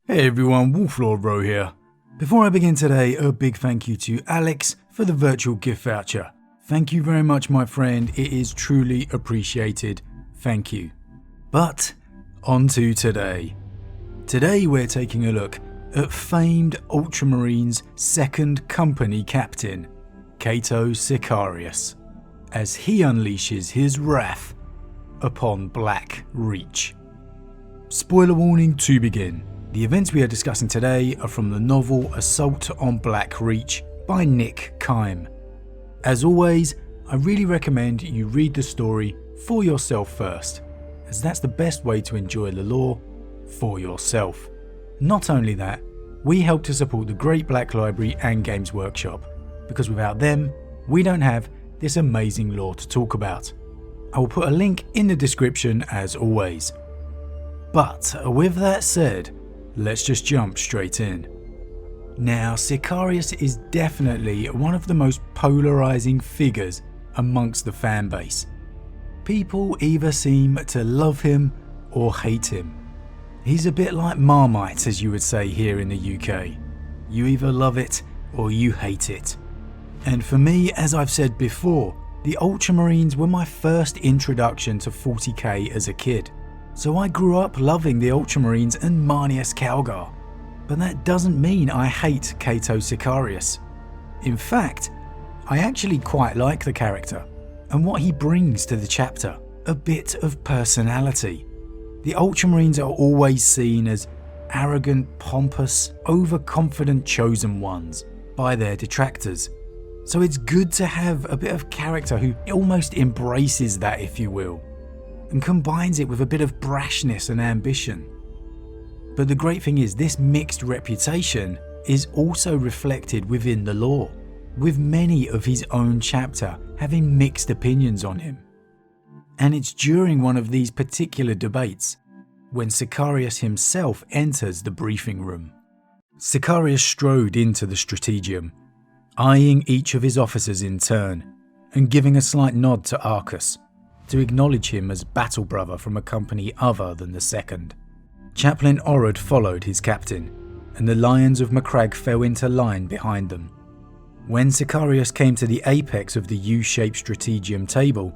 Hey everyone, Wolf Lord Rho here. Before I begin today, a big thank you to Alex for the virtual gift voucher. Thank you very much, my friend. It is truly appreciated. Thank you. But on to today. Today we're taking a look at famed Ultramarines' second company captain, Cato Sicarius, as he unleashes his wrath upon Black Reach. Spoiler warning to begin. The events we are discussing today are from the novel Assault on Black Reach by Nick Kime. As always, I really recommend you read the story for yourself first, as that's the best way to enjoy the lore for yourself. Not only that, we help to support the Great Black Library and Games Workshop, because without them, we don't have this amazing lore to talk about. I will put a link in the description as always. But with that said, let's just jump straight in. Now, Sicarius is definitely one of the most polarizing figures amongst the fan base. People either seem to love him or hate him. He's a bit like Marmite, as you would say here in the UK. You either love it or you hate it. And for me, as I've said before, the Ultramarines were my first introduction to 40k as a kid. So I grew up loving the Ultramarines and Marneus Calgar, but that doesn't mean I hate Cato Sicarius. In fact, I actually quite like the character and what he brings to the chapter, a bit of personality. The Ultramarines are always seen as arrogant, pompous, overconfident chosen ones by their detractors. So it's good to have a bit of character who almost embraces that, if you will, and combines it with a bit of brashness and ambition. But the great thing is, this mixed reputation is also reflected within the lore, with many of his own chapter having mixed opinions on him. And it's during one of these particular debates when Sicarius himself enters the briefing room. Sicarius strode into the strategium, eyeing each of his officers in turn and giving a slight nod to Arcus, to acknowledge him as battle brother from a company other than the second. Chaplain Orad followed his captain, and the Lions of Macragge fell into line behind them. When Sicarius came to the apex of the U-shaped strategium table,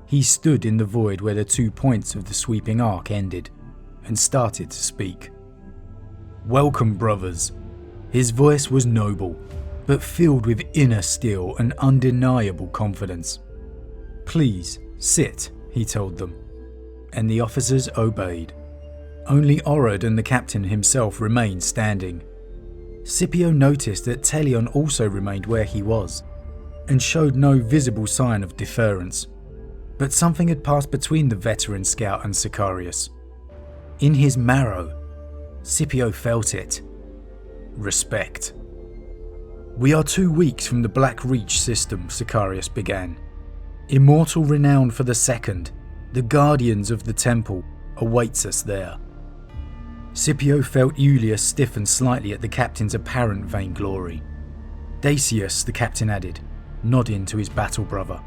he stood in the void where the 2 points of the sweeping arc ended, and started to speak. "Welcome, brothers." His voice was noble, but filled with inner steel and undeniable confidence. "Please, sit," he told them, and the officers obeyed. Only Orad and the captain himself remained standing. Scipio noticed that Telion also remained where he was, and showed no visible sign of deference. But something had passed between the veteran scout and Sicarius. In his marrow, Scipio felt it. Respect. "We are 2 weeks from the Black Reach system," Sicarius began. "Immortal renown for the second, the guardians of the temple, awaits us there." Scipio felt Julius stiffen slightly at the captain's apparent vainglory. "Dacius," the captain added, nodding to his battle brother.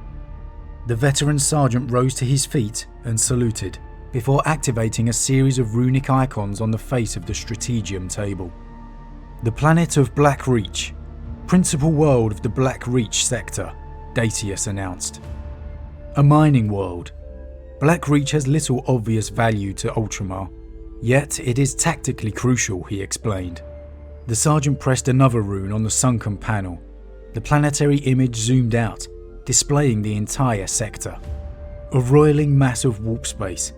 The veteran sergeant rose to his feet and saluted, before activating a series of runic icons on the face of the strategium table. "The planet of Black Reach, principal world of the Black Reach sector," Dacius announced. "A mining world. Black Reach has little obvious value to Ultramar, yet it is tactically crucial," he explained. The sergeant pressed another rune on the sunken panel. The planetary image zoomed out, displaying the entire sector. A roiling mass of warp space,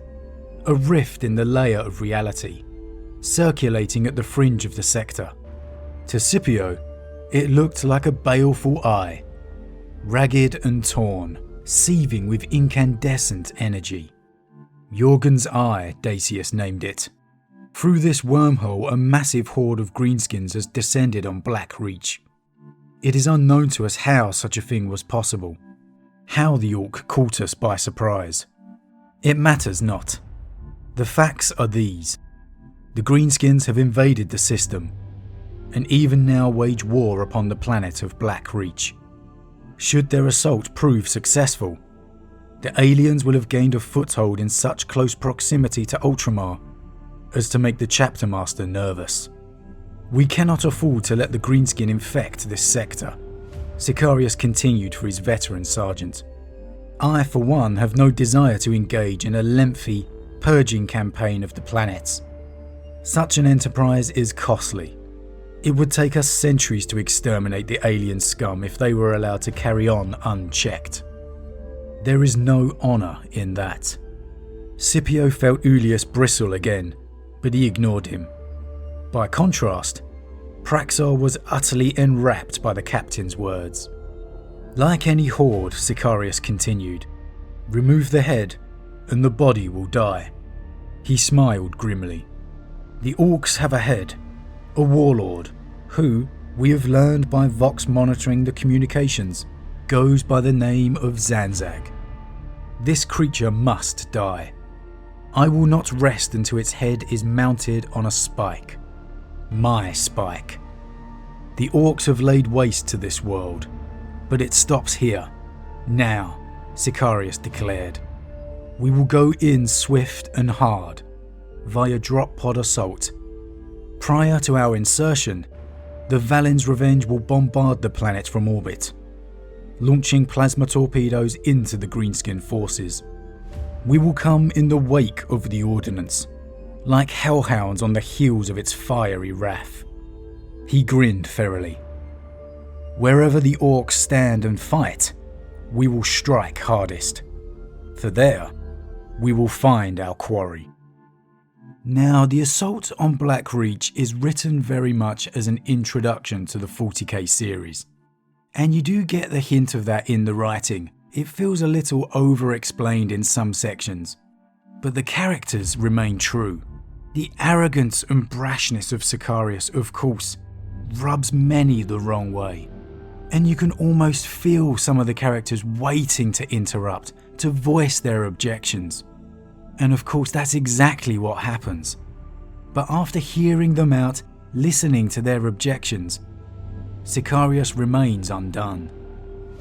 a rift in the layer of reality, circulating at the fringe of the sector. To Scipio, it looked like a baleful eye, ragged and torn, seething with incandescent energy. Jorgen's Eye, Dacius named it. Through this wormhole, a massive horde of greenskins has descended on Black Reach. It is unknown to us how such a thing was possible, how the Orc caught us by surprise. It matters not. The facts are these. The greenskins have invaded the system, and even now wage war upon the planet of Black Reach. Should their assault prove successful, the aliens will have gained a foothold in such close proximity to Ultramar as to make the chapter master nervous. We cannot afford to let the greenskin infect this sector, Sicarius continued for his veteran sergeant. I, for one, have no desire to engage in a lengthy, purging campaign of the planets. Such an enterprise is costly. It would take us centuries to exterminate the alien scum if they were allowed to carry on unchecked. There is no honour in that. Scipio felt Ullius bristle again, but he ignored him. By contrast, Praxar was utterly enwrapped by the captain's words. Like any horde, Sicarius continued, remove the head and the body will die. He smiled grimly. The Orcs have a head, a warlord, who, we have learned by Vox monitoring the communications, goes by the name of Zanzag. This creature must die. I will not rest until its head is mounted on a spike. My spike. The Orcs have laid waste to this world, but it stops here. Now, Sicarius declared. We will go in swift and hard, via drop pod assault. Prior to our insertion, the Valin's Revenge will bombard the planet from orbit, launching plasma torpedoes into the greenskin forces. We will come in the wake of the Ordnance, like hellhounds on the heels of its fiery wrath. He grinned ferally. Wherever the Orcs stand and fight, we will strike hardest. For there, we will find our quarry. Now, the assault on Black Reach is written very much as an introduction to the 40k series. And you do get the hint of that in the writing. It feels a little over-explained in some sections. But the characters remain true. The arrogance and brashness of Sicarius, of course, rubs many the wrong way. And you can almost feel some of the characters waiting to interrupt, to voice their objections. And of course, that's exactly what happens. But after hearing them out, listening to their objections, Sicarius remains undone.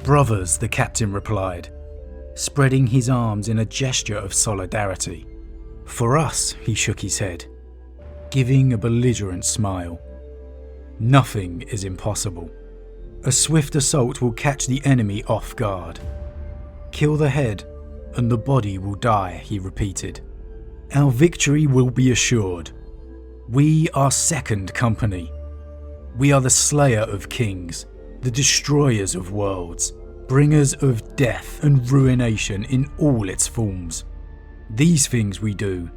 Brothers, the captain replied, spreading his arms in a gesture of solidarity. For us, he shook his head, giving a belligerent smile. Nothing is impossible. A swift assault will catch the enemy off guard. Kill the head, and the body will die, he repeated. Our victory will be assured. We are second company. We are the slayer of kings, the destroyers of worlds, bringers of death and ruination in all its forms. These things we do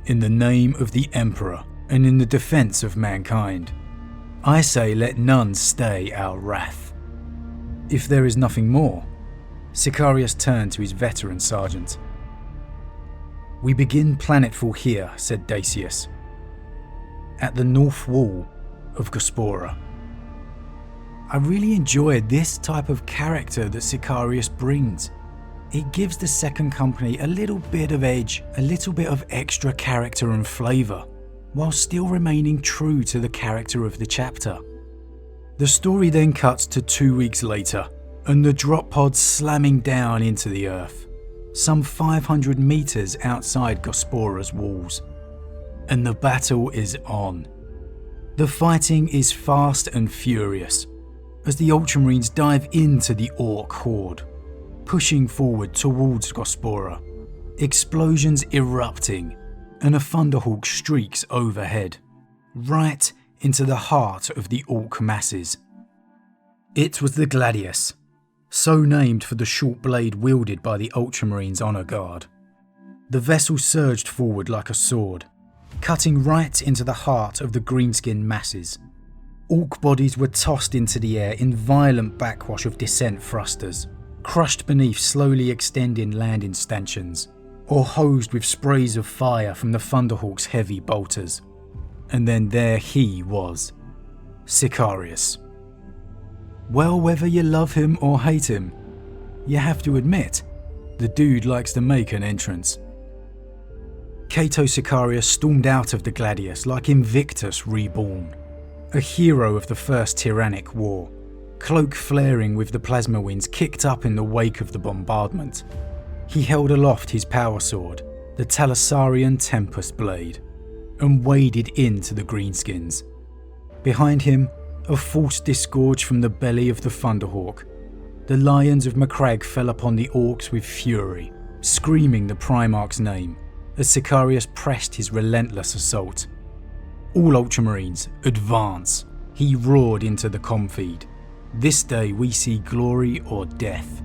in the name of the Emperor and in the defense of mankind. I say let none stay our wrath. If there is nothing more, Sicarius turned to his veteran sergeant. We begin planetfall here, said Dacius, at the north wall of Gospora. I really enjoy this type of character that Sicarius brings. It gives the second company a little bit of edge, a little bit of extra character and flavour, while still remaining true to the character of the chapter. The story then cuts to 2 weeks later, and the drop pod slamming down into the earth, some 500 metres outside Gospora's walls. And the battle is on. The fighting is fast and furious, as the Ultramarines dive into the Orc horde, pushing forward towards Gospora, explosions erupting, and a Thunderhawk streaks overhead, right into the heart of the Orc masses. It was the Gladius, so named for the short blade wielded by the Ultramarines' honour guard. The vessel surged forward like a sword, cutting right into the heart of the greenskin masses. Orc bodies were tossed into the air in violent backwash of descent thrusters, crushed beneath slowly extending landing stanchions, or hosed with sprays of fire from the Thunderhawk's heavy bolters. And then there he was, Sicarius. Well, whether you love him or hate him, you have to admit, the dude likes to make an entrance. Cato Sicarius stormed out of the Gladius like Invictus reborn, a hero of the first tyrannic war, cloak flaring with the plasma winds kicked up in the wake of the bombardment. He held aloft his power sword, the Talisarian Tempest Blade, and waded into the greenskins. Behind him, a force disgorged from the belly of the Thunderhawk. The lions of Macragge fell upon the orcs with fury, screaming the Primarch's name as Sicarius pressed his relentless assault. "All Ultramarines, advance!" he roared into the comm feed. "This day we see glory or death."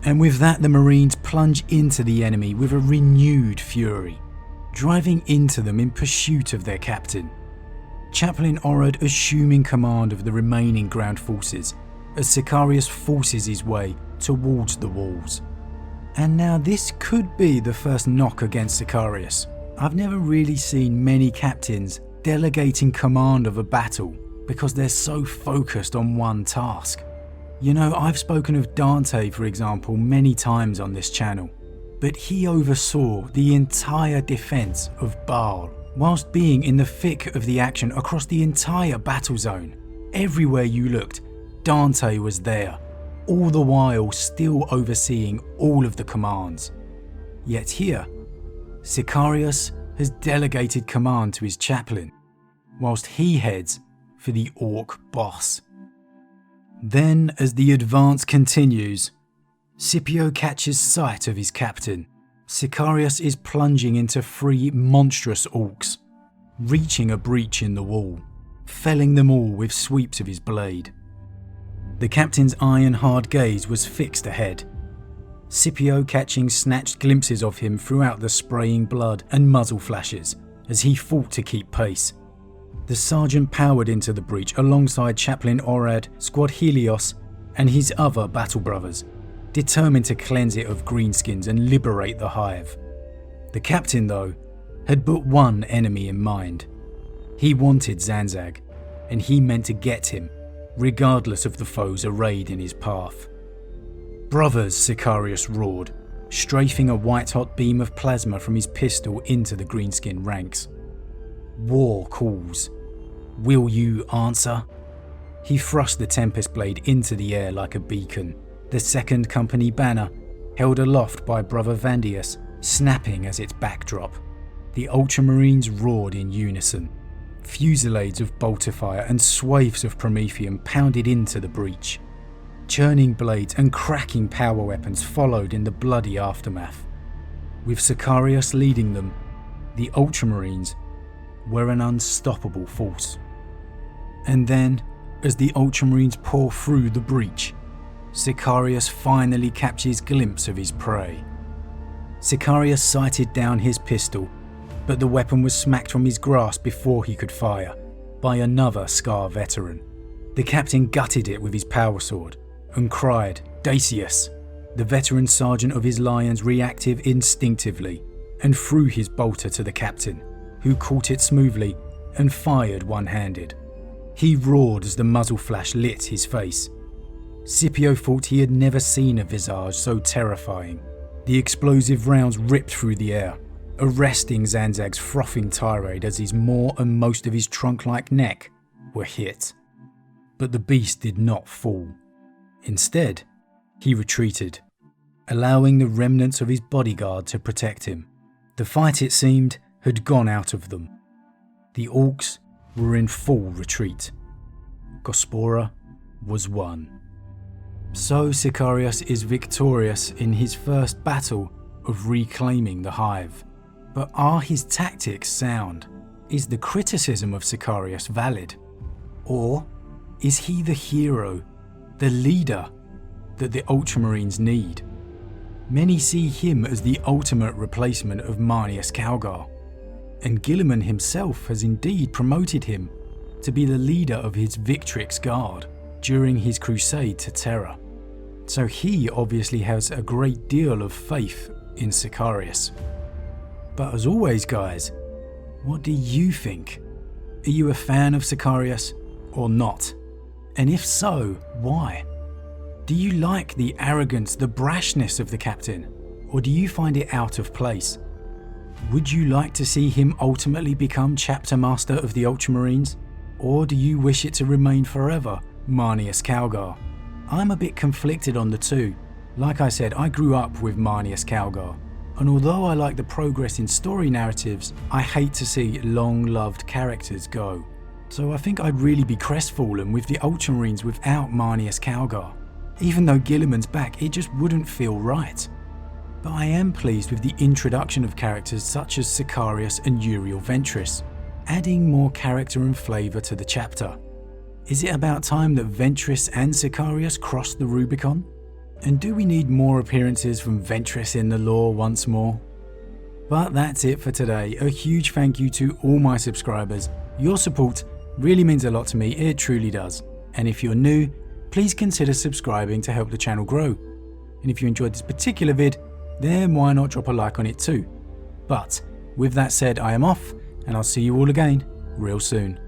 And with that, the Marines plunge into the enemy with a renewed fury, driving into them in pursuit of their captain. Chaplain Orad assuming command of the remaining ground forces as Sicarius forces his way towards the walls. And now this could be the first knock against Sicarius. I've never really seen many captains delegating command of a battle because they're so focused on one task. You know, I've spoken of Dante, for example, many times on this channel, but he oversaw the entire defense of Baal whilst being in the thick of the action across the entire battle zone. Everywhere you looked, Dante was there, all the while still overseeing all of the commands. Yet here, Sicarius has delegated command to his chaplain, whilst he heads for the Orc boss. Then, as the advance continues, Scipio catches sight of his captain. Sicarius is plunging into 3 monstrous orcs, reaching a breach in the wall, felling them all with sweeps of his blade. The captain's iron-hard gaze was fixed ahead, Scipio catching snatched glimpses of him throughout the spraying blood and muzzle flashes as he fought to keep pace. The sergeant powered into the breach alongside Chaplain Orad, Squad Helios, and his other battle brothers, determined to cleanse it of greenskins and liberate the hive. The captain, though, had but one enemy in mind. He wanted Zanzag, and he meant to get him, regardless of the foes arrayed in his path. "Brothers," Sicarius roared, strafing a white-hot beam of plasma from his pistol into the greenskin ranks. "War calls. Will you answer?" He thrust the Tempest Blade into the air like a beacon, the 2nd Company banner, held aloft by Brother Vandius, snapping as its backdrop. The Ultramarines roared in unison. Fusillades of bolter-fire and swathes of Prometheum pounded into the breach. Churning blades and cracking power weapons followed in the bloody aftermath. With Sicarius leading them, the Ultramarines were an unstoppable force. And then, as the Ultramarines pour through the breach, Sicarius finally catches glimpse of his prey. Sicarius sighted down his pistol, but the weapon was smacked from his grasp before he could fire, by another Scar veteran. The captain gutted it with his power sword and cried, "Dacius!" The veteran sergeant of his Lions reacted instinctively and threw his bolter to the captain, who caught it smoothly and fired one-handed. He roared as the muzzle flash lit his face. Scipio thought he had never seen a visage so terrifying. The explosive rounds ripped through the air, arresting Zanzag's frothing tirade as his maw and most of his trunk-like neck were hit. But the beast did not fall. Instead, he retreated, allowing the remnants of his bodyguard to protect him. The fight, it seemed, had gone out of them. The orcs were in full retreat. Gospora was won. So Sicarius is victorious in his first battle of reclaiming the hive. But are his tactics sound? Is the criticism of Sicarius valid? Or is he the hero, the leader that the Ultramarines need? Many see him as the ultimate replacement of Marneus Calgar, and Guilliman himself has indeed promoted him to be the leader of his Victrix Guard during his crusade to Terra. So he obviously has a great deal of faith in Sicarius. But as always, guys, what do you think? Are you a fan of Sicarius or not? And if so, why? Do you like the arrogance, the brashness of the captain, or do you find it out of place? Would you like to see him ultimately become chapter master of the Ultramarines? Or do you wish it to remain forever Marneus Calgar? I'm a bit conflicted on the two. Like I said, I grew up with Marneus Calgar, And although I like the progress in story narratives, I hate to see long-loved characters go. So I think I'd really be crestfallen with the Ultramarines without Marneus Calgar. Even though Guilliman's back, it just wouldn't feel right. But I am pleased with the introduction of characters such as Sicarius and Uriel Ventris, adding more character and flavour to the chapter. Is it about time that Ventris and Sicarius cross the Rubicon? And do we need more appearances from Ventris in the lore once more? But that's it for today. A huge thank you to all my subscribers. Your support really means a lot to me, it truly does. And if you're new, please consider subscribing to help the channel grow. And if you enjoyed this particular vid, then why not drop a like on it too? But with that said, I am off, and I'll see you all again real soon.